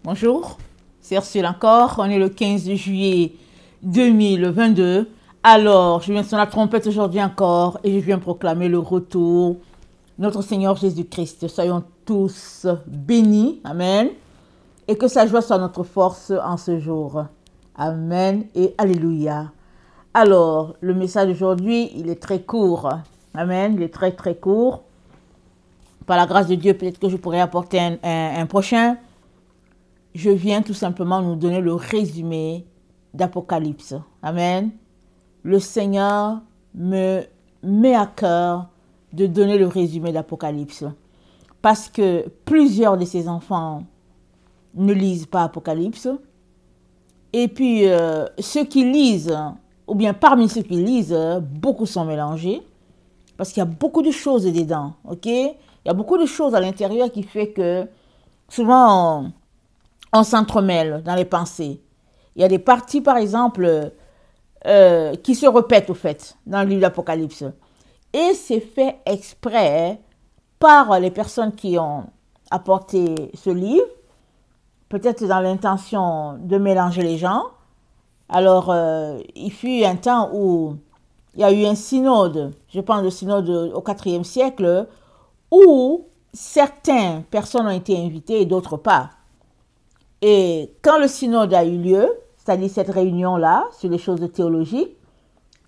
Bonjour, c'est Ursule encore. On est le 15 juillet 2022. Alors, je viens sonner la trompette aujourd'hui encore et je viens proclamer le retour de notre Seigneur Jésus-Christ. Soyons tous bénis. Amen. Et que sa joie soit notre force en ce jour. Amen et Alléluia. Alors, le message d'aujourd'hui, il est très court. Amen. Il est très court. Par la grâce de Dieu, peut-être que je pourrais apporter un prochain. Je viens tout simplement nous donner le résumé d'Apocalypse. Amen. Le Seigneur me met à cœur de donner le résumé d'Apocalypse. Parce que plusieurs de ses enfants ne lisent pas Apocalypse. Et puis, ceux qui lisent, ou bien parmi ceux qui lisent, beaucoup sont mélangés. Parce qu'il y a beaucoup de choses dedans, ok? Il y a beaucoup de choses à l'intérieur qui fait que souvent on s'entremêle dans les pensées. Il y a des parties, par exemple, qui se répètent au fait dans le livre d'Apocalypse. Et c'est fait exprès par les personnes qui ont apporté ce livre, peut-être dans l'intention de mélanger les gens. Alors, il fut un temps où il y a eu un synode, je pense le synode au IVe siècle, où certaines personnes ont été invitées et d'autres pas. Et quand le synode a eu lieu, c'est-à-dire cette réunion-là, sur les choses théologiques,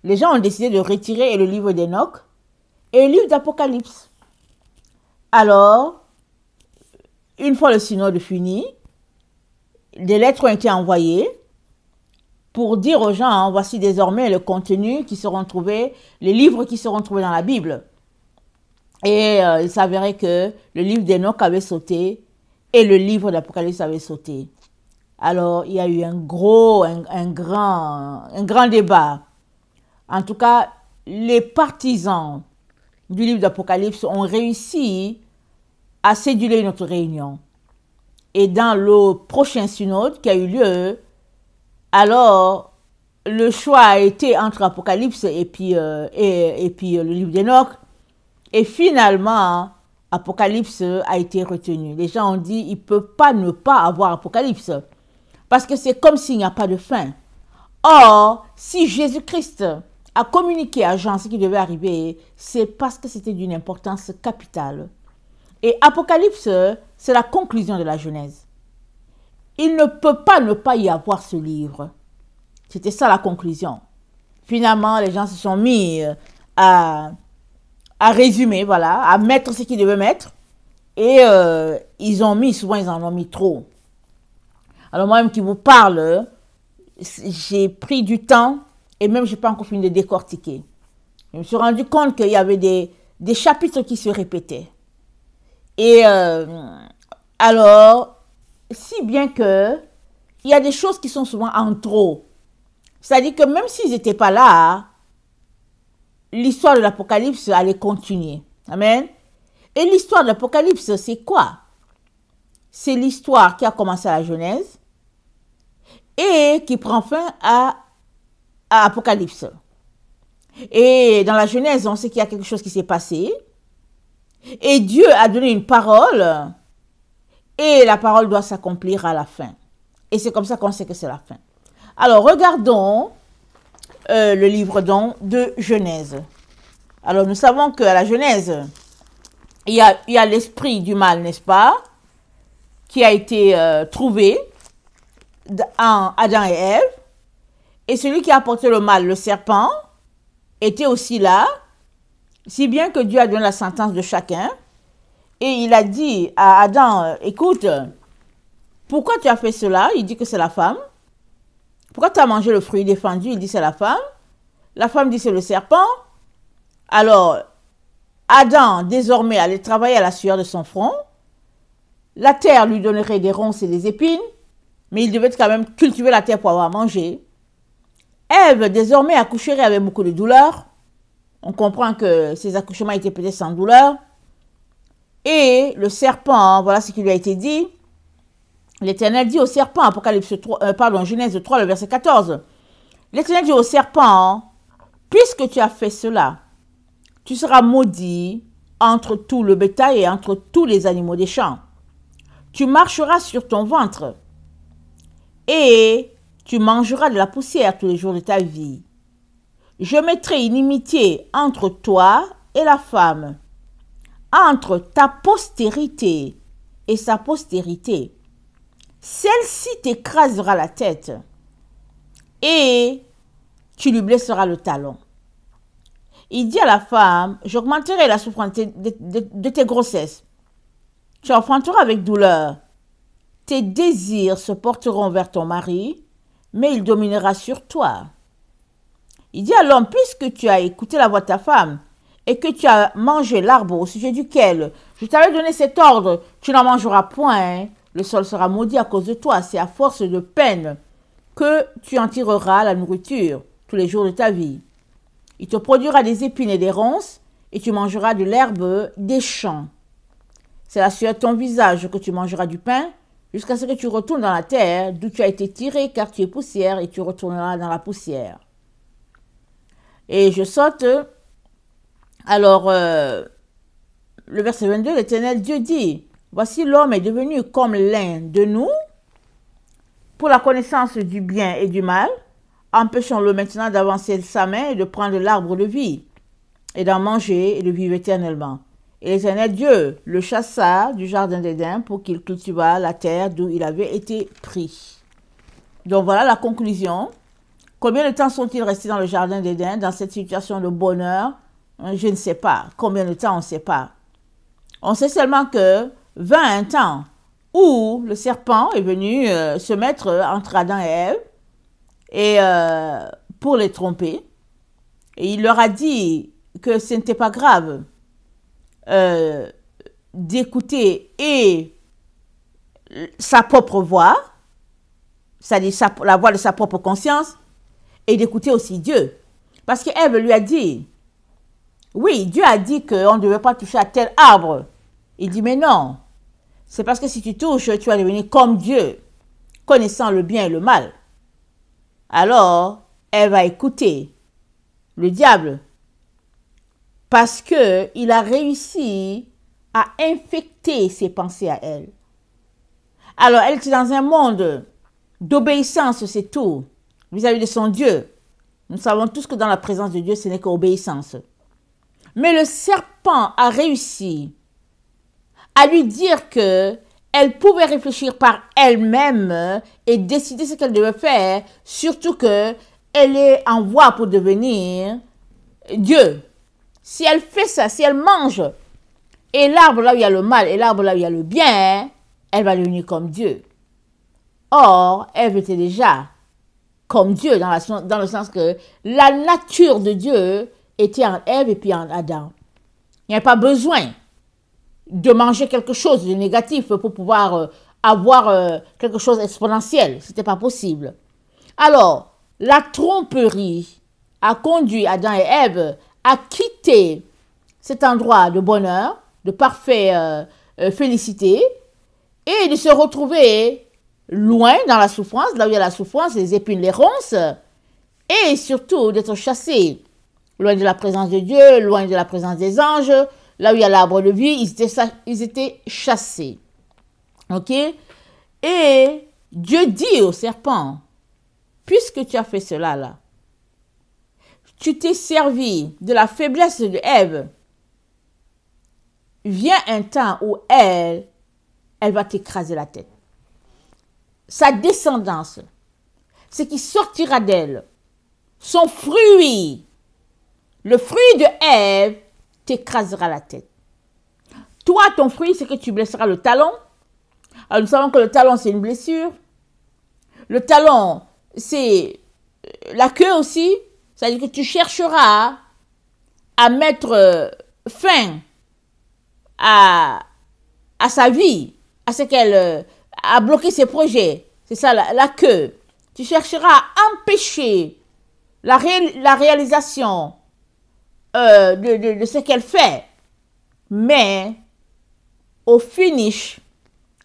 les gens ont décidé de retirer le livre d'Enoch et le livre d'Apocalypse. Alors, une fois le synode fini, des lettres ont été envoyées pour dire aux gens, voici désormais le contenu qui seront trouvés, les livres qui seront trouvés dans la Bible. Et il s'avérait que le livre d'Enoch avait sauté et le livre d'Apocalypse avait sauté. Alors, il y a eu un grand débat. En tout cas, les partisans du livre d'Apocalypse ont réussi à céduler notre réunion. Et dans le prochain synode qui a eu lieu, alors, le choix a été entre Apocalypse et puis le livre d'Enoch. Et finalement, Apocalypse a été retenu. Les gens ont dit, il ne peut pas ne pas avoir Apocalypse. Parce que c'est comme s'il n'y a pas de fin. Or, si Jésus-Christ a communiqué à Jean ce qui devait arriver, c'est parce que c'était d'une importance capitale. Et Apocalypse, c'est la conclusion de la Genèse. Il ne peut pas ne pas y avoir ce livre. C'était ça la conclusion. Finalement, les gens se sont mis à résumer, voilà, à mettre ce qu'ils devaient mettre. Et souvent ils en ont mis trop. Alors moi-même qui vous parle, j'ai pris du temps et même je n'ai pas encore fini de décortiquer. Je me suis rendu compte qu'il y avait des chapitres qui se répétaient. Et alors, si bien que il y a des choses qui sont souvent en trop. C'est-à-dire que même s'ils n'étaient pas là, l'histoire de l'Apocalypse allait continuer. Amen. Et l'histoire de l'Apocalypse, c'est quoi? C'est l'histoire qui a commencé à la Genèse et qui prend fin à Apocalypse. Et dans la Genèse, on sait qu'il y a quelque chose qui s'est passé. Et Dieu a donné une parole. Et la parole doit s'accomplir à la fin. Et c'est comme ça qu'on sait que c'est la fin. Alors, regardons le livre donc de Genèse. Alors, nous savons qu'à la Genèse, il y a l'esprit du mal, n'est-ce pas, qui a été trouvé en Adam et Ève. Et celui qui a apporté le mal, le serpent, était aussi là, si bien que Dieu a donné la sentence de chacun. Et il a dit à Adam, écoute, pourquoi tu as fait cela? Il dit que c'est la femme. Pourquoi tu as mangé le fruit défendu? Il dit c'est la femme. La femme dit c'est le serpent. Alors, Adam, désormais, allait travailler à la sueur de son front. La terre lui donnerait des ronces et des épines, mais il devait quand même cultiver la terre pour avoir à manger. Ève, désormais, accoucherait avec beaucoup de douleur. On comprend que ses accouchements étaient peut-être sans douleur. Et le serpent, voilà ce qui lui a été dit. L'Éternel dit au serpent, Genèse 3, le verset 14. L'Éternel dit au serpent, puisque tu as fait cela, tu seras maudit entre tout le bétail et entre tous les animaux des champs. Tu marcheras sur ton ventre et tu mangeras de la poussière tous les jours de ta vie. Je mettrai une inimitié entre toi et la femme, entre ta postérité et sa postérité. Celle-ci t'écrasera la tête et tu lui blesseras le talon. Il dit à la femme, j'augmenterai la souffrance de tes grossesses. Tu enfanteras avec douleur. Tes désirs se porteront vers ton mari, mais il dominera sur toi. Il dit à l'homme, puisque tu as écouté la voix de ta femme et que tu as mangé l'arbre au sujet duquel je t'avais donné cet ordre, tu n'en mangeras point, le sol sera maudit à cause de toi. C'est à force de peine que tu en tireras la nourriture tous les jours de ta vie. Il te produira des épines et des ronces, et tu mangeras de l'herbe des champs. C'est la sueur de ton visage que tu mangeras du pain, jusqu'à ce que tu retournes dans la terre d'où tu as été tiré, car tu es poussière, et tu retourneras dans la poussière. Et je saute. Alors, le verset 22, l'Éternel Dieu dit, « Voici l'homme est devenu comme l'un de nous, pour la connaissance du bien et du mal. Empêchons-le maintenant d'avancer sa main et de prendre l'arbre de vie, et d'en manger et de vivre éternellement. » Et l'Éternel Dieu le chassa du jardin d'Éden pour qu'il cultivât la terre d'où il avait été pris. Donc voilà la conclusion. Combien de temps sont-ils restés dans le jardin d'Éden, dans cette situation de bonheur? Je ne sais pas. Combien de temps, on ne sait pas. On sait seulement que 20 ans où le serpent est venu se mettre entre Adam et Ève et pour les tromper. Et il leur a dit que ce n'était pas grave d'écouter et sa propre voix, c'est-à-dire la voix de sa propre conscience, et d'écouter aussi Dieu. Parce que Ève lui a dit, oui, Dieu a dit qu'on ne devait pas toucher à tel arbre. Il dit, mais non, c'est parce que si tu touches, tu vas devenir comme Dieu, connaissant le bien et le mal. Alors, elle va écouter le diable parce qu'il a réussi à infecter ses pensées à elle. Alors, elle était dans un monde d'obéissance, c'est tout, vis-à-vis de son Dieu. Nous savons tous que dans la présence de Dieu, ce n'est qu'obéissance. Mais le serpent a réussi à lui dire que elle pouvait réfléchir par elle-même et décider ce qu'elle devait faire, surtout qu'elle est en voie pour devenir Dieu. Si elle fait ça, si elle mange, et l'arbre là où il y a le mal, et l'arbre là où il y a le bien, elle va devenir comme Dieu. Or, Ève était déjà comme Dieu, dans le sens que la nature de Dieu était en Ève et puis en Adam. Il n'y a pas besoin de manger quelque chose de négatif pour pouvoir avoir quelque chose d'exponentiel. Ce n'était pas possible. Alors, la tromperie a conduit Adam et Ève à quitter cet endroit de bonheur, de parfaite félicité, et de se retrouver loin dans la souffrance, là où il y a la souffrance, les épines, les ronces, et surtout d'être chassés loin de la présence de Dieu, loin de la présence des anges, là où il y a l'arbre de vie, ils étaient chassés. Ok? Et Dieu dit au serpent, puisque tu as fait cela là, tu t'es servi de la faiblesse de Ève, vient un temps où elle va t'écraser la tête. Sa descendance, ce qui sortira d'elle, son fruit, le fruit de Ève t'écrasera la tête. Toi, ton fruit, c'est que tu blesseras le talon. Alors, nous savons que le talon, c'est une blessure. Le talon, c'est la queue aussi. C'est-à-dire que tu chercheras à mettre fin à sa vie, à ce qu'elle a bloqué ses projets. C'est ça, la queue. Tu chercheras à empêcher la réalisation de ce qu'elle fait. Mais, au finish,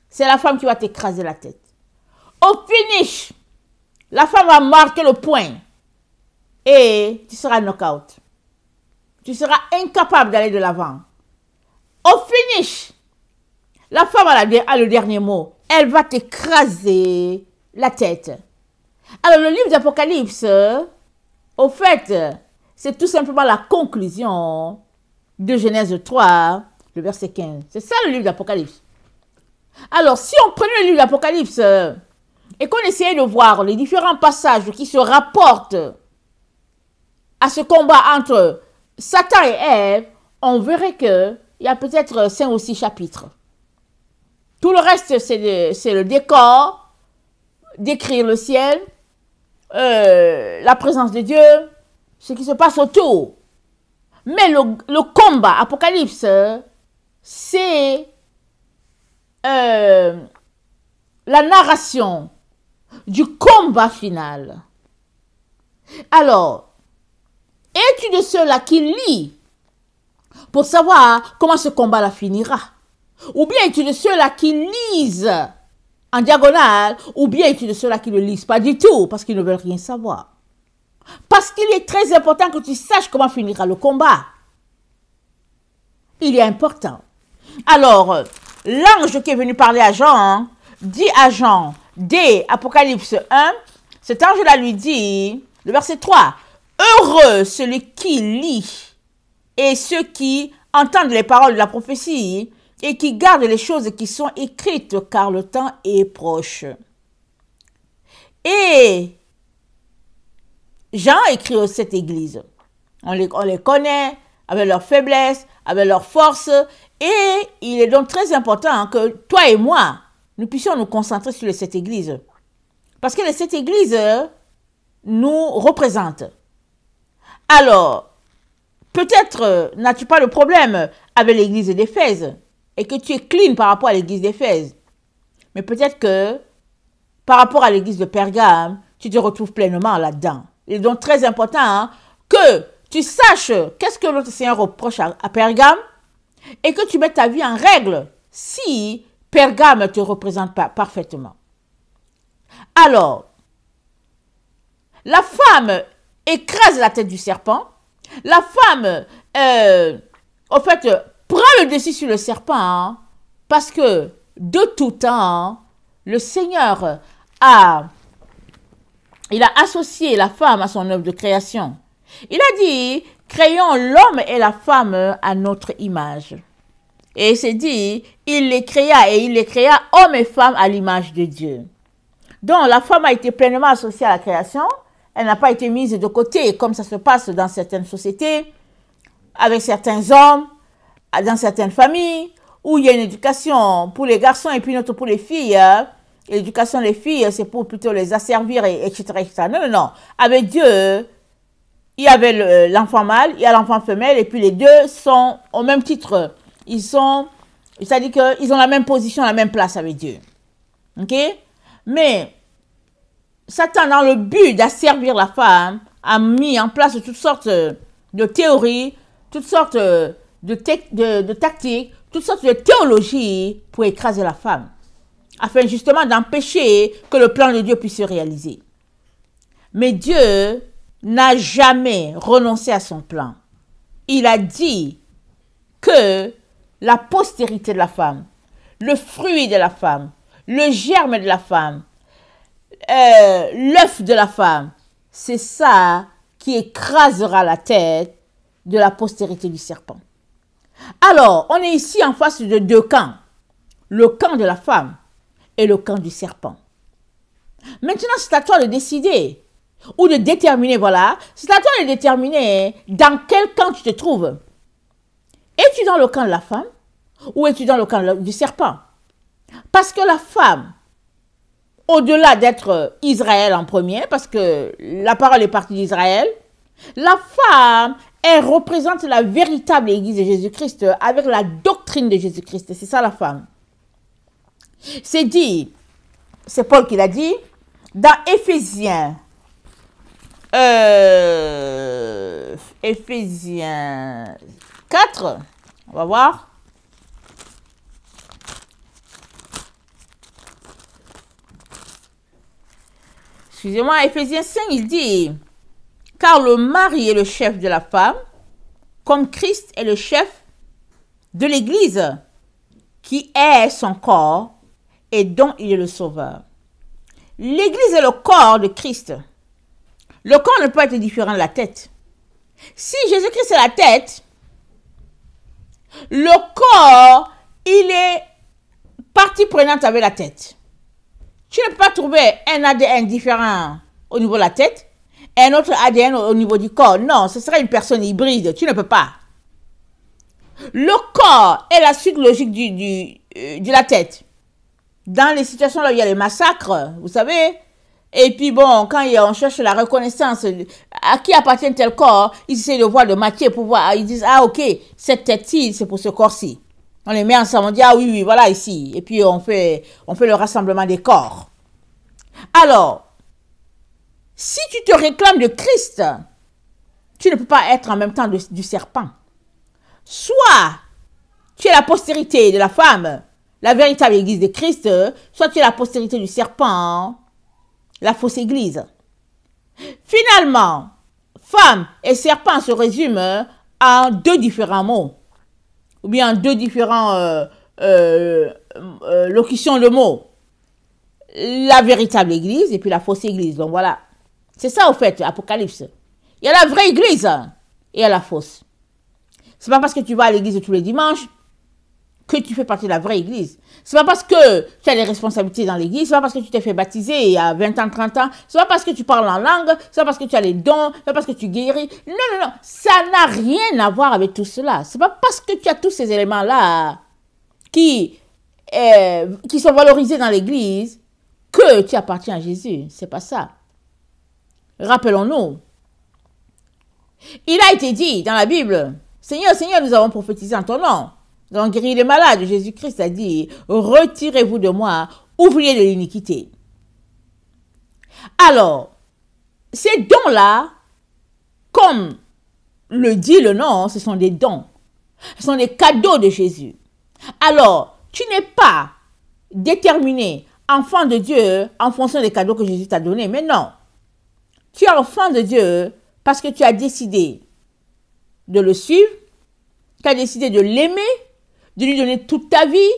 c'est la femme qui va t'écraser la tête. Au finish, la femme va marquer le point. Et tu seras knock-out. Tu seras incapable d'aller de l'avant. Au finish, la femme a le dernier mot. Elle va t'écraser la tête. Alors, le livre d'Apocalypse, au fait, c'est tout simplement la conclusion de Genèse 3, le verset 15. C'est ça le livre d'Apocalypse. Alors, si on prenait le livre d'Apocalypse et qu'on essayait de voir les différents passages qui se rapportent à ce combat entre Satan et Ève, on verrait qu'il y a peut-être 5 ou 6 chapitres. Tout le reste, c'est le décor, décrire le ciel, la présence de Dieu, ce qui se passe autour. Mais le combat, Apocalypse, c'est la narration du combat final. Alors, es-tu de ceux-là qui lit pour savoir comment ce combat-là finira? Ou bien es-tu de ceux-là qui lisent en diagonale, ou bien es-tu de ceux-là qui ne lisent pas du tout parce qu'ils ne veulent rien savoir? Parce qu'il est très important que tu saches comment finira le combat. Il est important. Alors, l'ange qui est venu parler à Jean, dit à Jean, dès Apocalypse 1, cet ange-là lui dit, le verset 3, « Heureux celui qui lit et ceux qui entendent les paroles de la prophétie et qui gardent les choses qui sont écrites, car le temps est proche. » Et Jean écrit aux 7 églises. On les connaît avec leurs faiblesses, avec leurs forces. Et il est donc très important que toi et moi, nous puissions nous concentrer sur les 7 églises. Parce que les 7 églises nous représentent. Alors, peut-être n'as-tu pas de problème avec l'église d'Éphèse et que tu es clean par rapport à l'église d'Éphèse. Mais peut-être que par rapport à l'église de Pergame, tu te retrouves pleinement là-dedans. Il est donc très important que tu saches qu'est-ce que notre Seigneur reproche à Pergame et que tu mettes ta vie en règle si Pergame ne te représente pas parfaitement. Alors, la femme écrase la tête du serpent. La femme, en fait, prend le dessus sur le serpent parce que de tout temps, le Seigneur il a associé la femme à son œuvre de création. Il a dit, créons l'homme et la femme à notre image. Et il s'est dit, il les créa et il les créa hommes et femmes à l'image de Dieu. Donc la femme a été pleinement associée à la création. Elle n'a pas été mise de côté comme ça se passe dans certaines sociétés, avec certains hommes, dans certaines familles, où il y a une éducation pour les garçons et puis une autre pour les filles. L'éducation des filles, c'est pour plutôt les asservir, etc., etc. Non, non, non. Avec Dieu, il y avait l'enfant mâle, il y a l'enfant femelle, et puis les deux sont au même titre. Ils sont, c'est-à-dire qu'ils ont la même position, la même place avec Dieu. Ok? Mais Satan, dans le but d'asservir la femme, a mis en place toutes sortes de théories, toutes sortes de tactiques, toutes sortes de théologies pour écraser la femme, afin justement d'empêcher que le plan de Dieu puisse se réaliser. Mais Dieu n'a jamais renoncé à son plan. Il a dit que la postérité de la femme, le fruit de la femme, le germe de la femme, l'œuf de la femme, c'est ça qui écrasera la tête de la postérité du serpent. Alors, on est ici en face de deux camps. Le camp de la femme et le camp du serpent. Maintenant, c'est à toi de décider ou de déterminer, voilà, c'est à toi de déterminer dans quel camp tu te trouves. Es-tu dans le camp de la femme ou es-tu dans le camp du serpent? Parce que la femme, au-delà d'être Israël en premier, parce que la parole est partie d'Israël, la femme, elle représente la véritable Église de Jésus-Christ avec la doctrine de Jésus-Christ. C'est ça la femme. C'est dit, c'est Paul qui l'a dit, dans Éphésiens 4, on va voir. Excusez-moi, Éphésiens 5, il dit, car le mari est le chef de la femme, comme Christ est le chef de l'Église, qui est son corps et dont il est le sauveur. l'Église est le corps de Christ. Le corps ne peut pas être différent de la tête. Si Jésus-Christ est la tête, le corps, il est partie prenante avec la tête. Tu ne peux pas trouver un ADN différent au niveau de la tête et un autre ADN au niveau du corps. Non, ce serait une personne hybride. Tu ne peux pas. Le corps est la suite logique de la tête. Dans les situations là où il y a les massacres, vous savez, et puis bon, quand on cherche la reconnaissance, à qui appartient tel corps, ils essaient de voir, de matcher pour voir, ils disent, ah ok, cette tête-ci, c'est pour ce corps-ci. On les met ensemble, on dit, ah oui, oui, voilà ici. Et puis on fait le rassemblement des corps. Alors, si tu te réclames de Christ, tu ne peux pas être en même temps du serpent. Soit tu es la postérité de la femme, la véritable église de Christ, soit tu es la postérité du serpent, la fausse église. Finalement, femme et serpent se résument en deux différents mots, ou bien en deux différents locutions de mots. La véritable église et puis la fausse église. Donc voilà, c'est ça au fait, Apocalypse. Il y a la vraie église et il y a la fausse. C'est pas parce que tu vas à l'église tous les dimanches que tu fais partie de la vraie église. C'est pas parce que tu as des responsabilités dans l'église, c'est pas parce que tu t'es fait baptiser il y a 20 ans, 30 ans, c'est pas parce que tu parles en langue, c'est pas parce que tu as les dons, c'est pas parce que tu guéris. Non, non, non, ça n'a rien à voir avec tout cela. C'est pas parce que tu as tous ces éléments-là qui sont valorisés dans l'église que tu appartiens à Jésus. C'est pas ça. Rappelons-nous. Il a été dit dans la Bible, Seigneur, Seigneur, nous avons prophétisé en ton nom. Nous avons guéri les malades. Jésus-Christ a dit, retirez-vous de moi, ouvriers de l'iniquité. Alors, ces dons-là, comme le dit le nom, ce sont des dons. Ce sont des cadeaux de Jésus. Alors, tu n'es pas déterminé enfant de Dieu en fonction des cadeaux que Jésus t'a donnés. Mais non. Tu es enfant de Dieu parce que tu as décidé de le suivre, tu as décidé de l'aimer, de lui donner toute ta vie,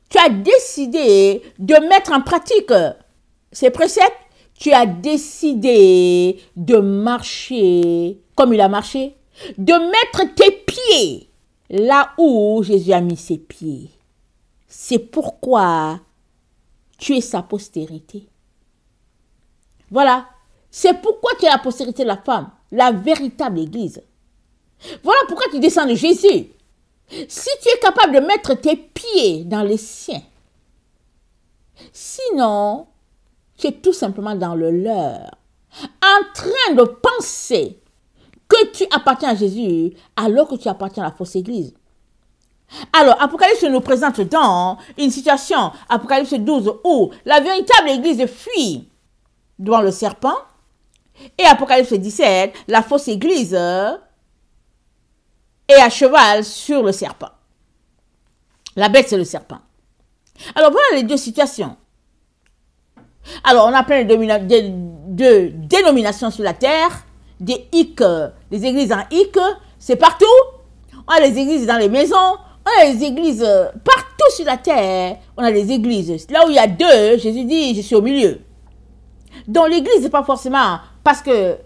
tu as décidé de mettre en pratique ses préceptes, tu as décidé de marcher comme il a marché, de mettre tes pieds là où Jésus a mis ses pieds. C'est pourquoi tu es sa postérité. Voilà. C'est pourquoi tu es la postérité de la femme, la véritable église. Voilà pourquoi tu descends de Jésus. Si tu es capable de mettre tes pieds dans les siens, sinon, tu es tout simplement dans le leur, en train de penser que tu appartiens à Jésus alors que tu appartiens à la fausse église. Alors, Apocalypse nous présente dans une situation, Apocalypse 12, où la véritable église fuit devant le serpent, et Apocalypse 17, la fausse église est à cheval sur le serpent. La bête, c'est le serpent. Alors, voilà les deux situations. Alors, on a plein de dénominations sur la terre, des hic, des églises en hic, c'est partout. On a les églises dans les maisons, on a les églises partout sur la terre. On a les églises. Là où il y a deux, Jésus dit, je suis au milieu. Donc, l'église, c'est pas forcément parce que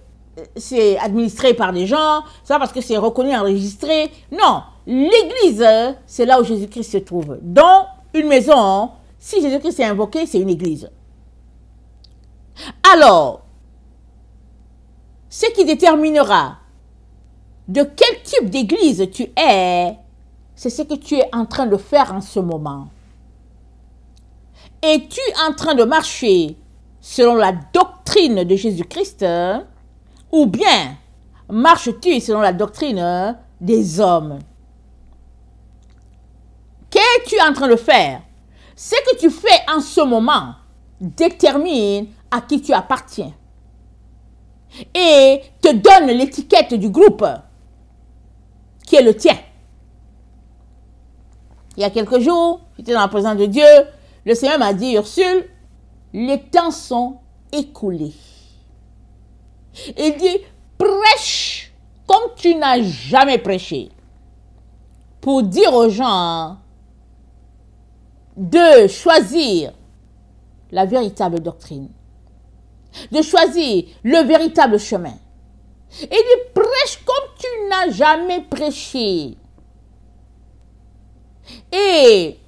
c'est administré par des gens, c'est pas parce que c'est reconnu, enregistré. Non, l'église, c'est là où Jésus-Christ se trouve. Dans une maison, si Jésus-Christ est invoqué, c'est une église. Alors, ce qui déterminera de quel type d'église tu es, c'est ce que tu es en train de faire en ce moment. Es-tu en train de marcher selon la doctrine de Jésus-Christ, ou bien marches-tu selon la doctrine des hommes? Qu'es-tu en train de faire? Ce que tu fais en ce moment détermine à qui tu appartiens et te donne l'étiquette du groupe qui est le tien. Il y a quelques jours, j'étais dans la présence de Dieu, le Seigneur m'a dit, Ursule, les temps sont écoulés. Il dit, prêche comme tu n'as jamais prêché. Pour dire aux gens de choisir la véritable doctrine. de choisir le véritable chemin. Il dit, prêche comme tu n'as jamais prêché. Et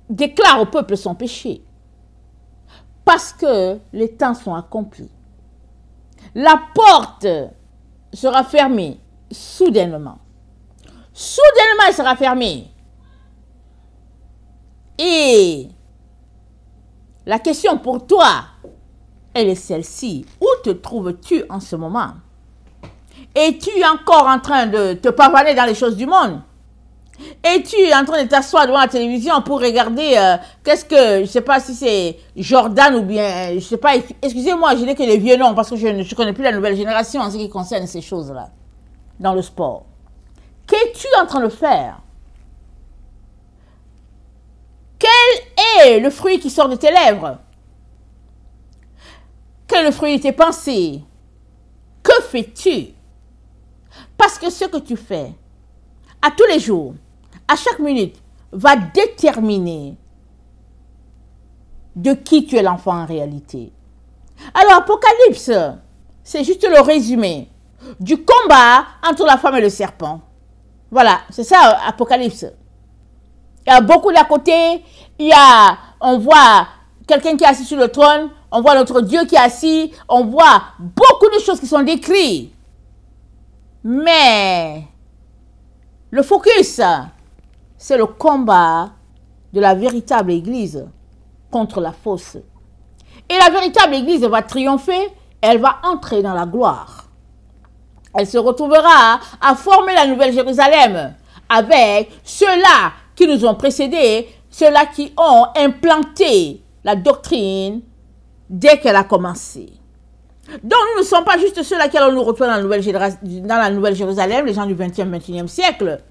déclare au peuple son péché. Parce que les temps sont accomplis. La porte sera fermée soudainement. Soudainement, elle sera fermée. Et la question pour toi, elle est celle-ci. Où te trouves-tu en ce moment? Es-tu encore en train de te pavaner dans les choses du monde? Es-tu en train de t'asseoir devant la télévision pour regarder qu'est-ce que, je ne sais pas si c'est Jordan ou bien, je ne sais pas, excusez-moi, je n'ai que les vieux noms parce que je ne connais plus la nouvelle génération en ce qui concerne ces choses-là, dans le sport. Qu'es-tu en train de faire? Quel est le fruit qui sort de tes lèvres? Quel est le fruit de tes pensées? Que fais-tu? Parce que ce que tu fais, à tous les jours, à chaque minute, va déterminer de qui tu es l'enfant en réalité. Alors, Apocalypse, c'est juste le résumé du combat entre la femme et le serpent. Voilà, c'est ça, Apocalypse. Il y a beaucoup d'à côté, on voit quelqu'un qui est assis sur le trône, on voit notre Dieu qui est assis, on voit beaucoup de choses qui sont décrites. Mais le focus, c'est le combat de la véritable Église contre la fausse. Et la véritable Église va triompher, elle va entrer dans la gloire. Elle se retrouvera à former la Nouvelle Jérusalem avec ceux-là qui nous ont précédés, ceux-là qui ont implanté la doctrine dès qu'elle a commencé. Donc nous ne sommes pas juste ceux-là qui allons nous retrouver dans la Nouvelle Jérusalem, les gens du 20e, 21e siècle.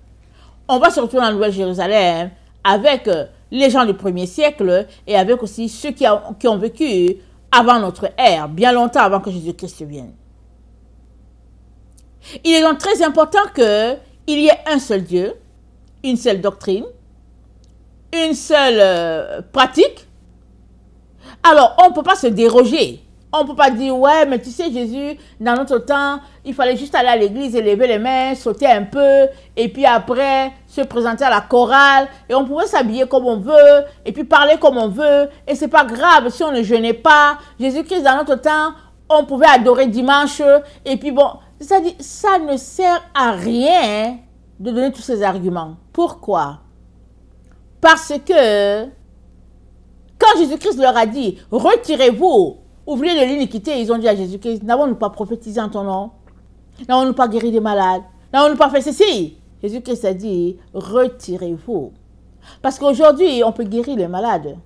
On va se retrouver dans la Nouvelle Jérusalem avec les gens du 1er siècle et avec aussi ceux qui ont vécu avant notre ère, bien longtemps avant que Jésus-Christ vienne. Il est donc très important qu'il y ait un seul Dieu, une seule doctrine, une seule pratique. Alors, on ne peut pas se déroger. On ne peut pas dire, ouais, mais tu sais, Jésus, dans notre temps, il fallait juste aller à l'église et lever les mains, sauter un peu, et puis après, se présenter à la chorale, et on pouvait s'habiller comme on veut, et puis parler comme on veut, et c'est pas grave si on ne jeûnait pas. Jésus-Christ, dans notre temps, on pouvait adorer dimanche, et puis bon, c'est-à-dire, ça ne sert à rien de donner tous ces arguments. Pourquoi? Parce que, quand Jésus-Christ leur a dit, retirez-vous, oubliez de l'iniquité, ils ont dit à Jésus-Christ, n'avons-nous pas prophétisé en ton nom? N'avons-nous pas guéri des malades? N'avons-nous pas fait ceci? Jésus-Christ a dit, retirez-vous. Parce qu'aujourd'hui, on peut guérir les malades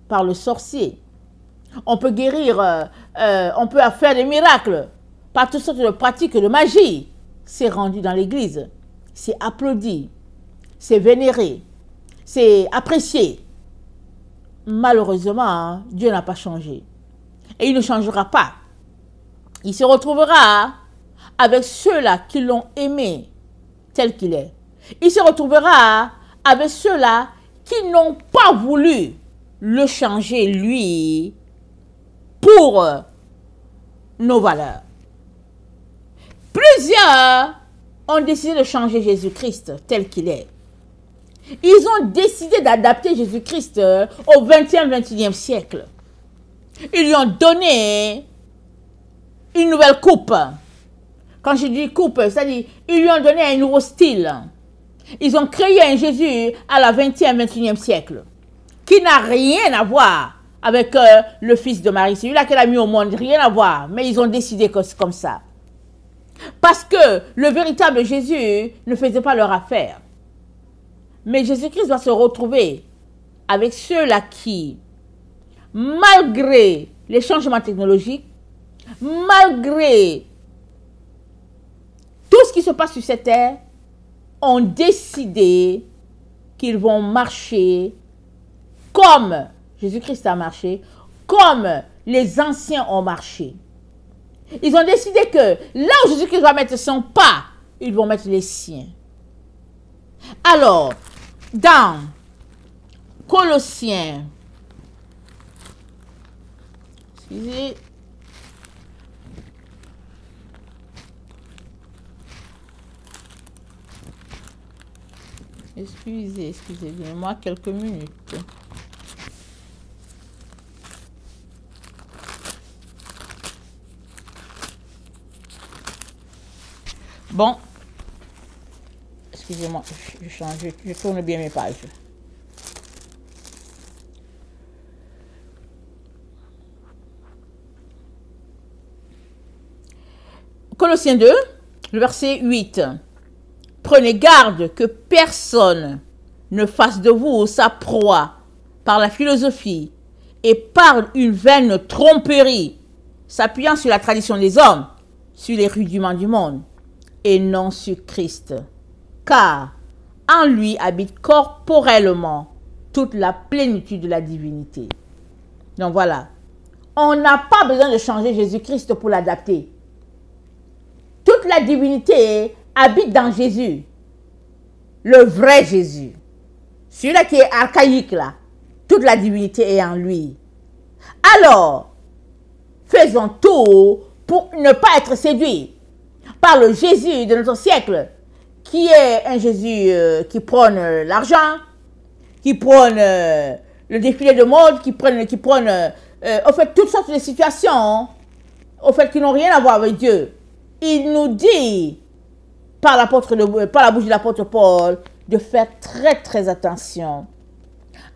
par le sorcier. On peut guérir, on peut faire des miracles par toutes sortes de pratiques de magie. C'est rendu dans l'église. C'est applaudi. C'est vénéré. C'est apprécié. Malheureusement, Dieu n'a pas changé. Et il ne changera pas. Il se retrouvera avec ceux-là qui l'ont aimé tel qu'il est. Il se retrouvera avec ceux-là qui n'ont pas voulu le changer, lui, pour nos valeurs. Plusieurs ont décidé de changer Jésus-Christ tel qu'il est. Ils ont décidé d'adapter Jésus-Christ au 20e, 21e siècle. Ils lui ont donné une nouvelle coupe. Quand je dis coupe, c'est-à-dire, ils lui ont donné un nouveau style. Ils ont créé un Jésus à la 20e, 21e siècle, qui n'a rien à voir avec le fils de Marie. Celui-là qu'elle a mis au monde, rien à voir. Mais ils ont décidé que c'est comme ça. Parce que le véritable Jésus ne faisait pas leur affaire. Mais Jésus-Christ va se retrouver avec ceux-là qui, malgré les changements technologiques, malgré tout ce qui se passe sur cette terre, ont décidé qu'ils vont marcher comme Jésus-Christ a marché, comme les anciens ont marché. Ils ont décidé que là où Jésus-Christ va mettre son pas, ils vont mettre les siens. Alors, dans Colossiens, excusez, Excusez-moi quelques minutes. Bon, excusez-moi, je change, je tourne bien mes pages. Colossiens 2, le verset 8. Prenez garde que personne ne fasse de vous sa proie par la philosophie et par une vaine tromperie, s'appuyant sur la tradition des hommes, sur les rudiments du monde, et non sur Christ. Car en lui habite corporellement toute la plénitude de la divinité. Donc voilà, on n'a pas besoin de changer Jésus-Christ pour l'adapter. Toute la divinité habite dans Jésus, le vrai Jésus. Celui-là qui est archaïque là, toute la divinité est en lui. Alors, faisons tout pour ne pas être séduits par le Jésus de notre siècle, qui est un Jésus qui prône l'argent, qui prône le défilé de mode, qui prône au fait toutes sortes de situations, au fait qui n'ont rien à voir avec Dieu. Il nous dit par la bouche de l'apôtre Paul de faire très très attention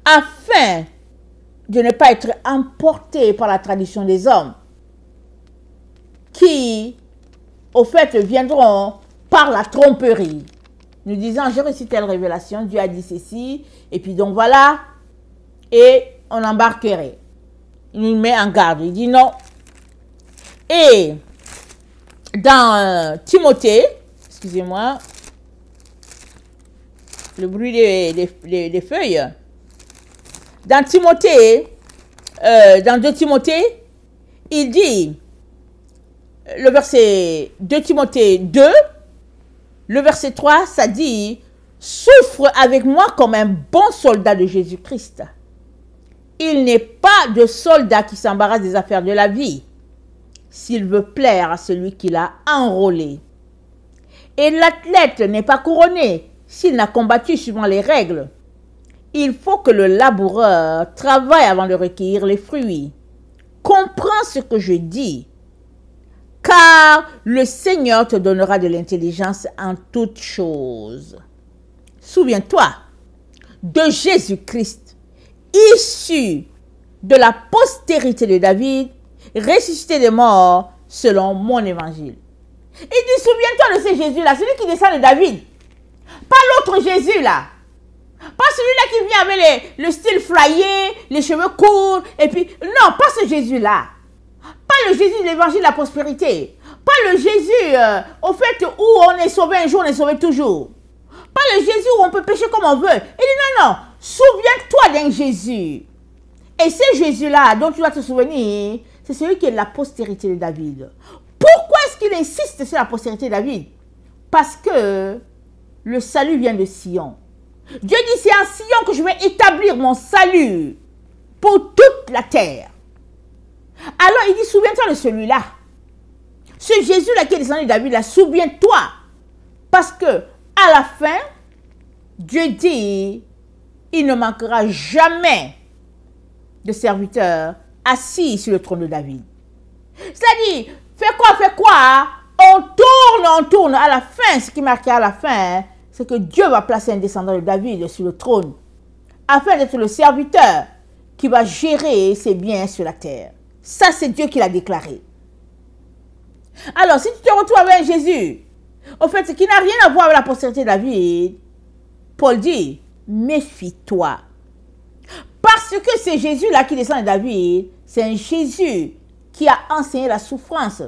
afin de ne pas être emporté par la tradition des hommes qui au fait viendront par la tromperie, nous disant j'ai reçu telle révélation, Dieu a dit ceci, et puis donc voilà, et on embarquerait. Il nous met en garde, il dit non. Et dans Timothée, excusez-moi, le bruit des feuilles, dans Timothée, dans 2 Timothée, il dit, le verset 2 Timothée 2, le verset 3, ça dit, souffre avec moi comme un bon soldat de Jésus-Christ. Il n'est pas de soldat qui s'embarrasse des affaires de la vie, s'il veut plaire à celui qui l'a enrôlé. Et l'athlète n'est pas couronné s'il n'a combattu suivant les règles. Il faut que le laboureur travaille avant de recueillir les fruits. Comprends ce que je dis, car le Seigneur te donnera de l'intelligence en toutes choses. Souviens-toi de Jésus-Christ, issu de la postérité de David, ressuscité des morts selon mon évangile. Il dit, souviens-toi de ce Jésus-là, celui qui descend de David. Pas l'autre Jésus-là. Pas celui-là qui vient avec le style flyé, les cheveux courts, et puis, non, pas ce Jésus-là. Pas le Jésus de l'évangile de la prospérité. Pas le Jésus, au fait, où on est sauvé un jour, on est sauvé toujours. Pas le Jésus où on peut pécher comme on veut. Il dit, non, souviens-toi d'un Jésus. Et ce Jésus-là, dont tu dois te souvenir, c'est celui qui est de la postérité de David. Pourquoi est-ce qu'il insiste sur la postérité de David? Parce que le salut vient de Sion. Dieu dit, c'est en Sion que je vais établir mon salut pour toute la terre. Alors il dit, souviens-toi de celui-là. Ce Jésus-là qui est descendu de David, là, souviens-toi. Parce que à la fin, Dieu dit, il ne manquera jamais de serviteurs assis sur le trône de David. C'est-à-dire, fais quoi, on tourne, à la fin, ce qui marquait à la fin, c'est que Dieu va placer un descendant de David sur le trône, afin d'être le serviteur qui va gérer ses biens sur la terre. Ça, c'est Dieu qui l'a déclaré. Alors, si tu te retrouves avec un Jésus, au fait, qui n'a rien à voir avec la postérité de David, Paul dit, méfie-toi. Parce que c'est Jésus-là qui descend de David, c'est un Jésus qui a enseigné la souffrance.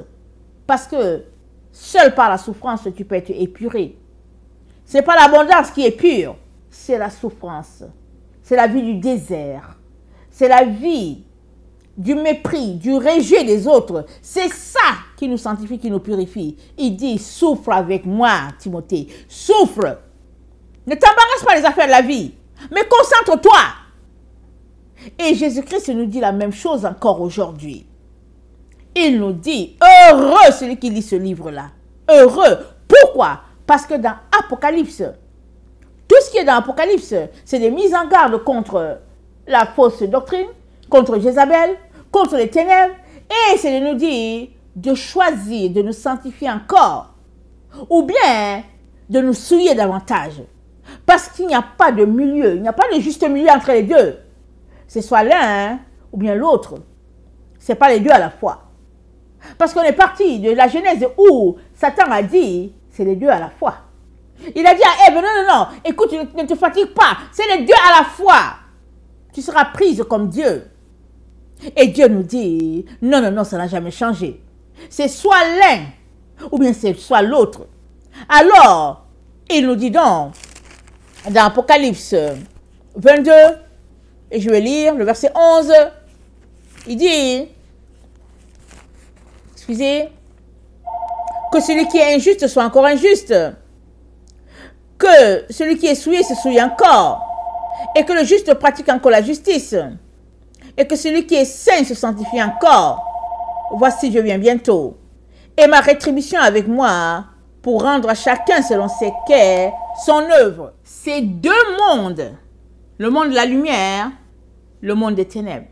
Parce que seul par la souffrance, tu peux être épuré. Ce n'est pas l'abondance qui est pure, c'est la souffrance. C'est la vie du désert. C'est la vie du mépris, du rejet des autres. C'est ça qui nous sanctifie, qui nous purifie. Il dit, souffre avec moi, Timothée. Souffre. Ne t'embarrasse pas des affaires de la vie, mais concentre-toi. Et Jésus-Christ nous dit la même chose encore aujourd'hui. Il nous dit, heureux celui qui lit ce livre-là. Heureux. Pourquoi? Parce que dans Apocalypse, Tout ce qui est dans l'Apocalypse, c'est des mises en garde contre la fausse doctrine, contre Jézabel, contre les ténèbres, et c'est de nous dire de choisir, de nous sanctifier encore, ou bien de nous souiller davantage. Parce qu'il n'y a pas de milieu, il n'y a pas de juste milieu entre les deux. C'est soit l'un ou bien l'autre. Ce n'est pas les deux à la fois. Parce qu'on est parti de la Genèse où Satan a dit, c'est les deux à la fois. Il a dit à Ève, non, non, non, écoute, ne te fatigue pas, c'est les deux à la fois. Tu seras prise comme Dieu. Et Dieu nous dit, non, non, non, ça n'a jamais changé. C'est soit l'un, ou bien c'est soit l'autre. Alors, il nous dit donc, dans Apocalypse 22, et je vais lire le verset 11, il dit, excusez, que celui qui est injuste soit encore injuste, que celui qui est souillé se souille encore, et que le juste pratique encore la justice, et que celui qui est saint se sanctifie encore. Voici, je viens bientôt, et ma rétribution avec moi pour rendre à chacun selon ses quais son œuvre. Ces deux mondes, le monde de la lumière, le monde des ténèbres.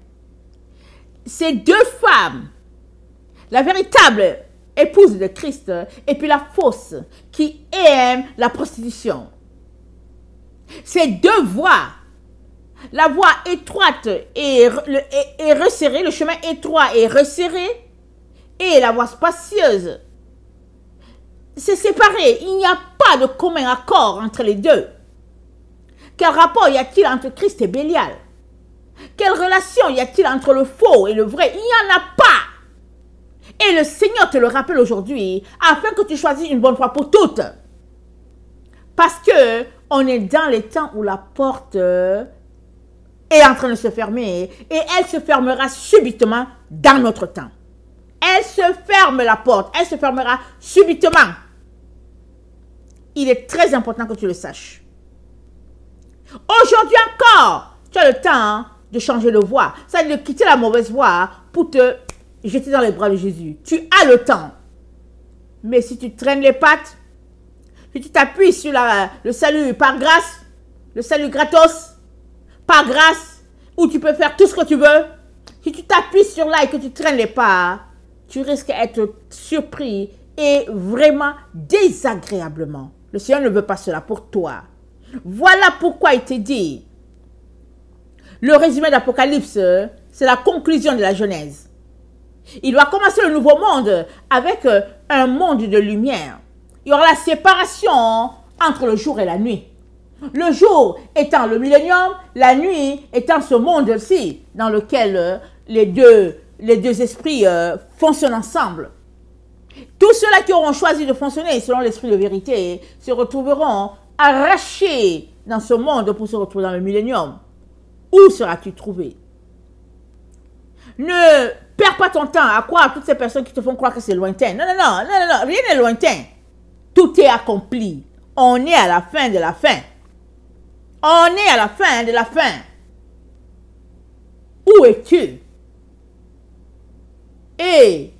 Ces deux femmes, la véritable épouse de Christ et puis la fausse qui aime la prostitution. Ces deux voies, la voie étroite et resserrée, le chemin étroit et resserré, et la voie spacieuse, c'est séparé. Il n'y a pas de commun accord entre les deux. Quel rapport y a-t-il entre Christ et Bélial? Quelle relation y a-t-il entre le faux et le vrai? Il n'y en a pas. Et le Seigneur te le rappelle aujourd'hui, afin que tu choisisses une bonne fois pour toutes. Parce que on est dans les temps où la porte est en train de se fermer, et elle se fermera subitement dans notre temps. Elle se ferme la porte, elle se fermera subitement. Il est très important que tu le saches. Aujourd'hui encore, tu as le temps de changer de voie. Ça veut dire de quitter la mauvaise voie pour te jeter dans les bras de Jésus. Tu as le temps. Mais si tu traînes les pattes, si tu t'appuies sur le salut par grâce, le salut gratos, par grâce, où tu peux faire tout ce que tu veux, si tu t'appuies sur là et que tu traînes les pas, tu risques d'être surpris et vraiment désagréablement. Le Seigneur ne veut pas cela pour toi. Voilà pourquoi il te dit, le résumé d'Apocalypse, c'est la conclusion de la Genèse. Il doit commencer le nouveau monde avec un monde de lumière. Il y aura la séparation entre le jour et la nuit. Le jour étant le millénium, la nuit étant ce monde-ci dans lequel les deux esprits fonctionnent ensemble. Tous ceux-là qui auront choisi de fonctionner selon l'esprit de vérité se retrouveront arrachés dans ce monde pour se retrouver dans le millénium. Où seras-tu trouvé? Ne perds pas ton temps à croire à toutes ces personnes qui te font croire que c'est lointain. Non, non, non, non, non, rien n'est lointain. Tout est accompli. On est à la fin de la fin. On est à la fin de la fin. Où es-tu? Et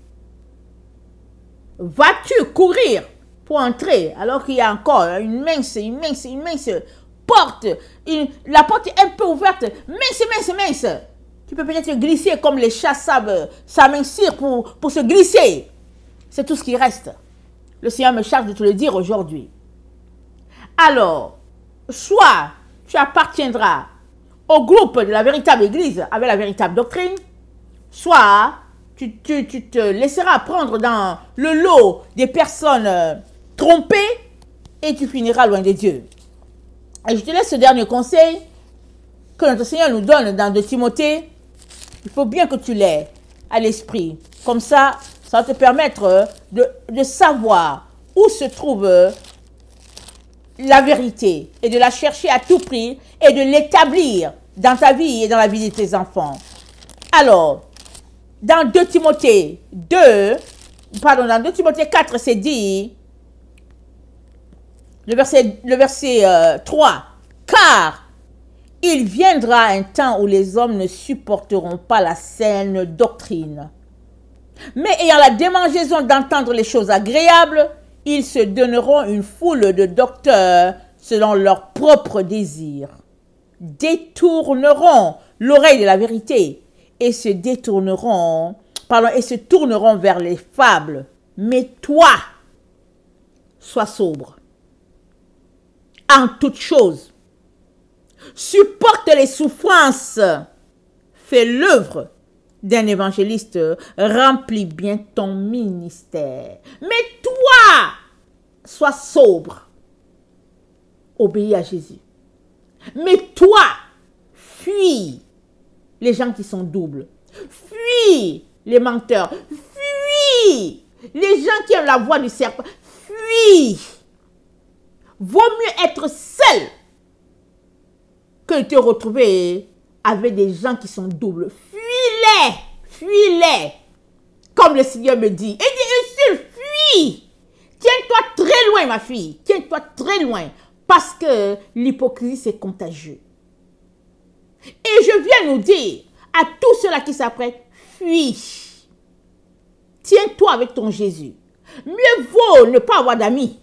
vas-tu courir pour entrer alors qu'il y a encore une mince porte? La porte est un peu ouverte, mince. Tu peux peut-être glisser comme les chats savent s'amincir pour se glisser. C'est tout ce qui reste. Le Seigneur me charge de te le dire aujourd'hui. Alors, soit tu appartiendras au groupe de la véritable Église avec la véritable doctrine, soit tu te laisseras prendre dans le lot des personnes trompées et tu finiras loin de Dieu. Et je te laisse ce dernier conseil que notre Seigneur nous donne dans 2 Timothée. Il faut bien que tu l'aies à l'esprit. Comme ça, ça va te permettre de savoir où se trouve la vérité et de la chercher à tout prix et de l'établir dans ta vie et dans la vie de tes enfants. Alors, dans 2 Timothée 4, c'est dit, le verset 3, car il viendra un temps où les hommes ne supporteront pas la saine doctrine, mais ayant la démangeaison d'entendre les choses agréables, ils se donneront une foule de docteurs selon leurs propres désirs, détourneront l'oreille de la vérité et se tourneront vers les fables. Mais toi, sois sobre en toutes choses. Supporte les souffrances. Fais l'œuvre d'un évangéliste. Remplis bien ton ministère. Mais toi, sois sobre. Obéis à Jésus. Mais toi, fuis les gens qui sont doubles. Fuis les menteurs. Fuis les gens qui aiment la voix du serpent. Fuis. Vaut mieux être seul que de te retrouver avec des gens qui sont doubles. Fuis-les. Fuis-les. Comme le Seigneur me dit. Et dis, fuis. Tiens-toi très loin, ma fille. Tiens-toi très loin. Parce que l'hypocrisie, c'est contagieux. Et je viens nous dire à tous ceux-là qui s'apprêtent, fuis. Tiens-toi avec ton Jésus. Mieux vaut ne pas avoir d'amis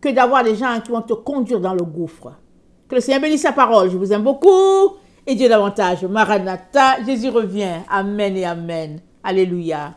que d'avoir des gens qui vont te conduire dans le gouffre. Que le Seigneur bénisse sa parole. Je vous aime beaucoup et Dieu davantage. Maranatha, Jésus revient. Amen et amen. Alléluia.